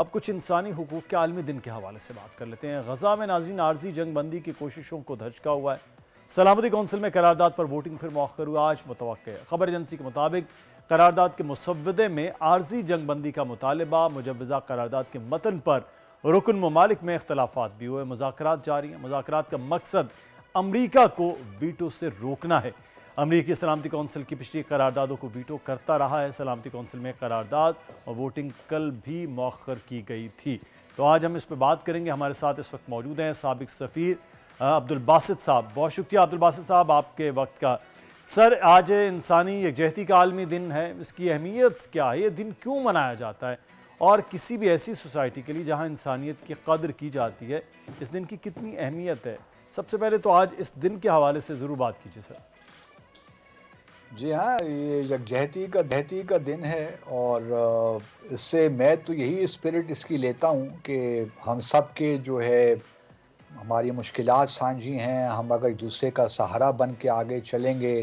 اب کچھ انسانی حقوق کے عالمی دن کے حوالے سے بات کر لیتے ہیں۔ غزہ میں ناظرین عارضی جنگ بندی کی کوششوں کو دھچکا ہوا ہے۔ سلامتی کونسل میں قرارداد پر ووٹنگ پھر مؤخر ہوا، آج متوقع ہے۔ خبر ایجنسی کے مطابق قرارداد کے مسودے میں عارضی جنگ بندی کا مطالبہ، مجوزہ قرارداد کے متن پر رکن ممالک میں اختلافات بھی ہوئے۔ مذاکرات جاری ہیں۔ مذاکرات کا مقصد امریکہ کو ویٹو سے روکنا ہے۔ امریکی سلامتی کونسل کی پچھلی قراردادوں کو ویٹو کرتا رہا ہے۔ سلامتی کونسل میں قرارداد اور ووٹنگ کل بھی مؤخر کی گئی تھی۔ تو آج ہم اس پہ بات کریں گے۔ ہمارے ساتھ اس وقت موجود ہیں سابق سفیر عبدالباسط صاحب۔ بہت شکریہ عبدالباسط صاحب آپ کے وقت کا۔ سر، آج انسانی یکجہتی کا عالمی دن ہے، اس کی اہمیت کیا ہے؟ یہ دن کیوں منایا جاتا ہے؟ اور کسی بھی ایسی سوسائٹی کے لیے جہاں انسانیت کی قدر کی جاتی ہے، اس دن کی کتنی اہمیت ہے؟ سب سے پہلے تو آج اس دن کے حوالے سے ضرور بات کیجیے سر۔ جی ہاں، یہ یکجہتی کا دن ہے، اور اس سے میں تو یہی اسپرٹ اس کی لیتا ہوں کہ ہم سب کے جو ہے ہماری مشکلات سانجھی ہیں، ہم اگر ایک دوسرے کا سہارا بن کے آگے چلیں گے،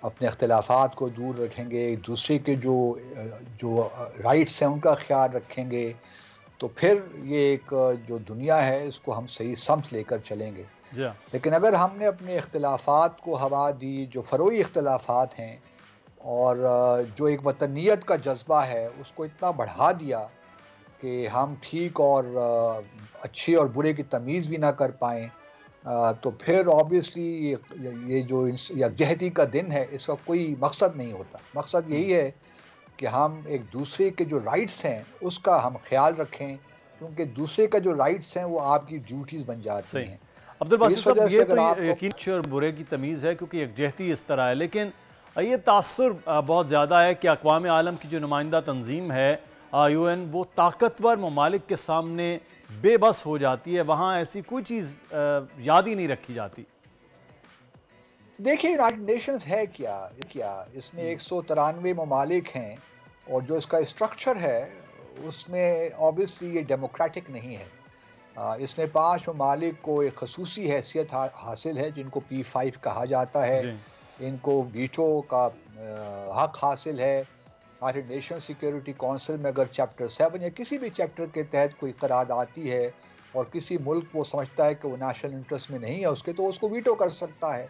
اپنے اختلافات کو دور رکھیں گے، ایک دوسرے کے جو رائٹس ہیں ان کا خیال رکھیں گے، تو پھر یہ ایک جو دنیا ہے اس کو ہم صحیح سمت لے کر چلیں گے۔ لیکن اگر ہم نے اپنے اختلافات کو ہوا دی، جو فروعی اختلافات ہیں، اور جو ایک وطنیت کا جذبہ ہے اس کو اتنا بڑھا دیا کہ ہم ٹھیک اور اچھے اور برے کی تمیز بھی نہ کر پائیں، تو پھر آبویسلی یہ جو یکجہتی کا دن ہے اس کا کوئی مقصد نہیں ہوتا۔ مقصد یہی ہے کہ ہم ایک دوسرے کے جو رائٹس ہیں اس کا ہم خیال رکھیں، کیونکہ دوسرے کا جو رائٹس ہیں وہ آپ کی ڈیوٹیز بن جاتی ہیں۔ عبدالباسط صاحب، یہ تو یقین اچھے اور برے کی تمیز ہے کیونکہ یکجہتی اس طرح ہے، لیکن یہ تاثر بہت زیادہ ہے کہ اقوام عالم کی جو نمائندہ تنظیم ہے UN، وہ طاقتور ممالک کے سامنے بے بس ہو جاتی ہے، وہاں ایسی کوئی چیز یاد ہی نہیں رکھی جاتی۔ دیکھیں، یونائٹڈ نیشنز ہے کیا؟ اس میں 193 ممالک ہیں، اور جو اس کا اسٹرکچر ہے اس میں آبویسلی یہ ڈیموکریٹک نہیں ہے۔ اس میں 5 ممالک کو ایک خصوصی حیثیت حاصل ہے جن کو P5 کہا جاتا ہے۔ ان کو ویٹو کا حق حاصل ہے۔ یونائٹڈ نیشن سیکیورٹی کونسل میں اگر چیپٹر 7 یا کسی بھی چیپٹر کے تحت کوئی قرارداد آتی ہے اور کسی ملک وہ سمجھتا ہے کہ وہ نیشنل انٹرسٹ میں نہیں ہے اس کے، تو اس کو ویٹو کر سکتا ہے۔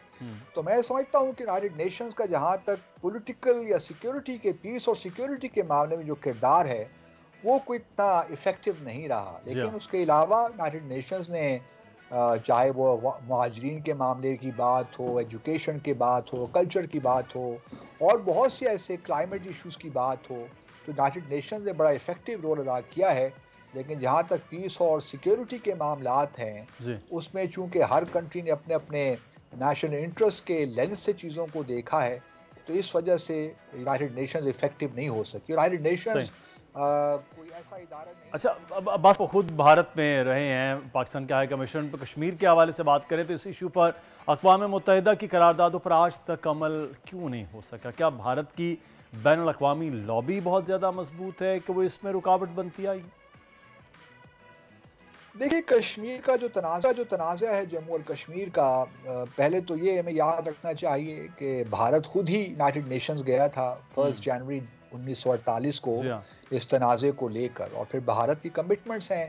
تو میں سمجھتا ہوں کہ یونائٹڈ نیشنز کا جہاں تک پولیٹیکل یا سیکیورٹی کے پیس اور سیکیورٹی کے معاملے میں جو کردار ہے وہ کوئی اتنا افیکٹو نہیں رہا۔ لیکن اس کے علاوہ یونائٹڈ نیشنز نے چاہے وہ مہاجرین کے معاملے کی بات ہو، ایجوکیشن کی بات ہو، کلچر کی بات ہو، اور بہت سے ایسے کلائمیٹ ایشوز کی بات ہو، تو یونائٹڈ نیشنز نے بڑا افیکٹو رول ادا کیا ہے۔ لیکن جہاں تک پیس اور سیکیورٹی کے معاملات ہیں اس میں چونکہ ہر کنٹری نے اپنے نیشنل انٹرسٹ کے لینس سے چیزوں کو دیکھا ہے، تو اس وجہ سے یونائٹڈ نیشنز افیکٹو نہیں ہو سکی۔ یونائٹڈ نیشنز کوئی ایسا ادارہ نہیں۔ اچھا، عباس خود بھارت میں رہے ہیں، پاکستان کے ہائی کمیشن پر کشمیر کے حوالے سے بات کریں تو اس ایشو پر اقوام متحدہ کی قراردادوں پر آج تک عمل کیوں نہیں ہو سکا؟ کیا بھارت کی بین الاقوامی لابی بہت زیادہ مضبوط ہے کہ وہ اس میں رکاوٹ بنتی آئی؟ دیکھیں، کشمیر کا جو تنازع ہے جموں اور کشمیر کا، پہلے تو یہ ہمیں یاد رکھنا چاہیے کہ بھارت خود ہی یونائٹڈ نیشنز گیا تھا 1 جنوری 1948 کو اس تنازع کو لے کر، اور پھر بھارت کی کمٹمنٹس ہیں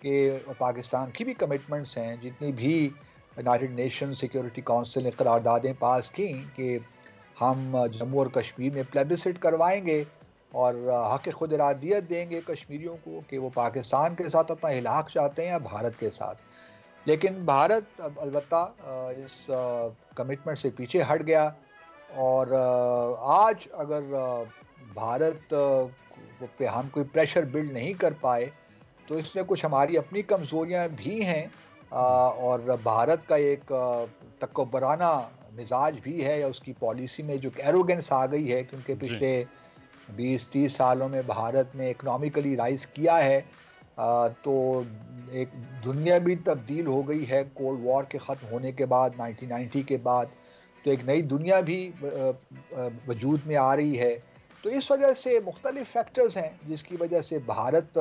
کہ پاکستان کی بھی کمٹمنٹس ہیں، جتنی بھی یونائٹڈ نیشن سیکیورٹی کونسل نے قراردادیں پاس کیں کہ ہم جموں اور کشمیر میں پلیبسٹ کروائیں گے اور حق خود ارادیت دیں گے کشمیریوں کو کہ وہ پاکستان کے ساتھ اپنا ہلاک چاہتے ہیں یا بھارت کے ساتھ۔ لیکن بھارت البتہ اس کمٹمنٹ سے پیچھے ہٹ گیا، اور آج اگر بھارت پہ ہم کوئی پریشر بلڈ نہیں کر پائے تو اس میں کچھ ہماری اپنی کمزوریاں بھی ہیں، اور بھارت کا ایک تکبرانہ مزاج بھی ہے، یا اس کی پالیسی میں جو ایروگنس آ گئی ہے، کیونکہ پچھلے 20-30 سالوں میں بھارت نے اکنامیکلی رائز کیا ہے، تو ایک دنیا بھی تبدیل ہو گئی ہے کولڈ وار کے ختم ہونے کے بعد، 1990 کے بعد، تو ایک نئی دنیا بھی وجود میں آ رہی ہے۔ تو اس وجہ سے مختلف فیکٹرز ہیں جس کی وجہ سے بھارت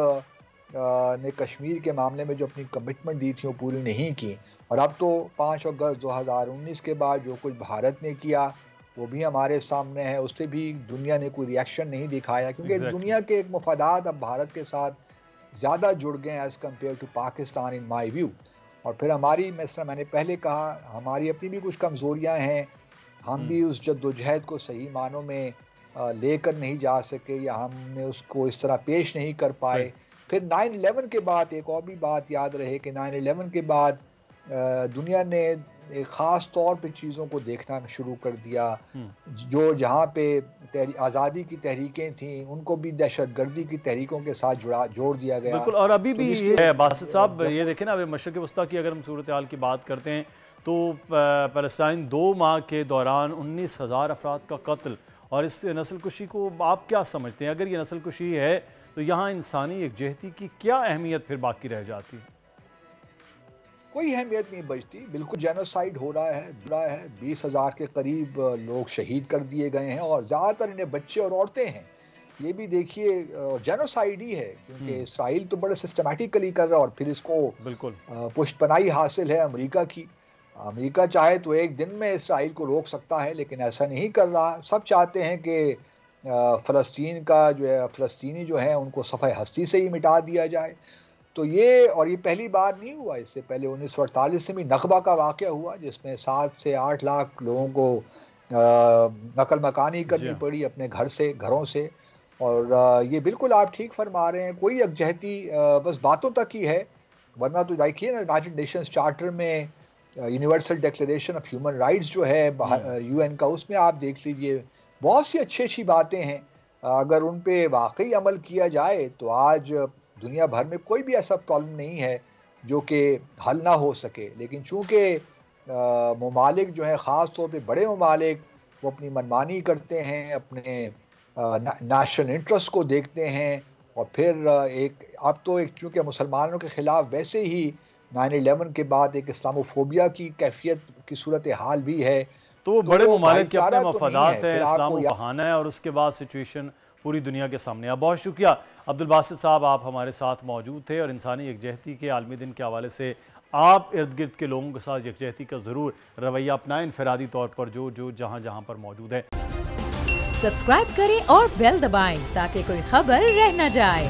نے کشمیر کے معاملے میں جو اپنی کمٹمنٹ دی تھی وہ پوری نہیں کی، اور اب تو 5 اگست 2019 کے بعد جو کچھ بھارت نے کیا وہ بھی ہمارے سامنے ہے، اس سے بھی دنیا نے کوئی ریاکشن نہیں دکھایا، کیونکہ دنیا کے ایک مفادات اب بھارت کے ساتھ زیادہ جڑ گئے as compare to Pakistan in my view. اور پھر ہماری مثلا میں نے پہلے کہا ہماری اپنی بھی کچھ کمزوریاں ہیں, ہم بھی اس جدوجہد کو صحیح معنوں میں لے کر نہیں جا سکے یا ہم نے اس کو اس طرح پیش نہیں کر پائے. پھر 9/11 کے بعد ایک اور بھی بات یاد رہے کہ 9/11 کے بعد دنیا نے ایک خاص طور پہ چیزوں کو دیکھنا شروع کر دیا, جو جہاں پہ آزادی کی تحریکیں تھیں ان کو بھی دہشت گردی کی تحریکوں کے ساتھ جوڑ دیا گیا. بالکل, اور ابھی بھی یہ ہے باسط صاحب, یہ دیکھیں نا, ابھی مشرق وسطیٰ کی اگر ہم صورتحال کی بات کرتے ہیں تو فلسطین 2 ماہ کے دوران 19,000 افراد کا قتل, اور اس نسل کشی کو آپ کیا سمجھتے ہیں؟ اگر یہ نسل کشی ہے تو یہاں انسانی یکجہتی کی کیا اہمیت پھر باقی رہ جاتی ہے؟ کوئی اہمیت نہیں بچتی, بالکل جینوسائیڈ ہو رہا ہے. 20,000 کے قریب لوگ شہید کر دیے گئے ہیں اور زیادہ تر انہیں بچے اور عورتیں ہیں. یہ بھی دیکھیے جینوسائیڈ ہی ہے, کیونکہ اسرائیل تو بڑے سسٹمیٹکلی کر رہا ہے, اور پھر اس کو بالکل پشت پناہی حاصل ہے امریکہ کی. امریکہ چاہے تو ایک دن میں اسرائیل کو روک سکتا ہے, لیکن ایسا نہیں کر رہا. سب چاہتے ہیں کہ فلسطین کا جو ہے, فلسطینی جو ہیں ان کو صفحہ ہستی سے ہی مٹا دیا جائے. تو یہ پہلی بار نہیں ہوا, اس سے پہلے 1948 میں بھی نخبہ کا واقعہ ہوا جس میں 7 سے 8 لاکھ لوگوں کو نقل مکانی کرنی پڑی اپنے گھروں سے. اور یہ بالکل آپ ٹھیک فرما رہے ہیں, کوئی یکجہتی بس باتوں تک ہی ہے, ورنہ تو دیکھیے نا یونائٹڈ نیشنز چارٹر میں universal declaration of human rights جو ہے UN کا, اس میں آپ دیکھ لیجئے بہت سی اچھی باتیں ہیں. اگر ان پہ واقعی عمل کیا جائے تو آج دنیا بھر میں کوئی بھی ایسا پرابلم نہیں ہے جو کہ حل نہ ہو سکے. لیکن چونکہ ممالک جو ہیں, خاص طور پہ بڑے ممالک, وہ اپنی منمانی کرتے ہیں, اپنے نیشنل انٹرسٹ کو دیکھتے ہیں, اور پھر اب تو چونکہ مسلمانوں کے خلاف ویسے ہی 9/11 کے بعد ایک اسلاموفوبیا کی کیفیت کی صورتحال بھی ہے, تو وہ بڑے ممالک کے اپنے مفادات ہیں, اسلام و بہانہ ہے, اور اس کے بعد سچویشن پوری دنیا کے سامنے ہے. بہت شکریہ عبدالباسط صاحب, آپ ہمارے ساتھ موجود تھے, اور انسانی یکجہتی کے عالمی دن کے حوالے سے آپ ارد گرد کے لوگوں کے ساتھ یکجہتی کا ضرور رویہ اپنائیں, انفرادی طور پر جو جہاں پر موجود ہے. سبسکرائب کریں اور بیل دبائیں تاکہ کوئی خبر رہ نہ جائے.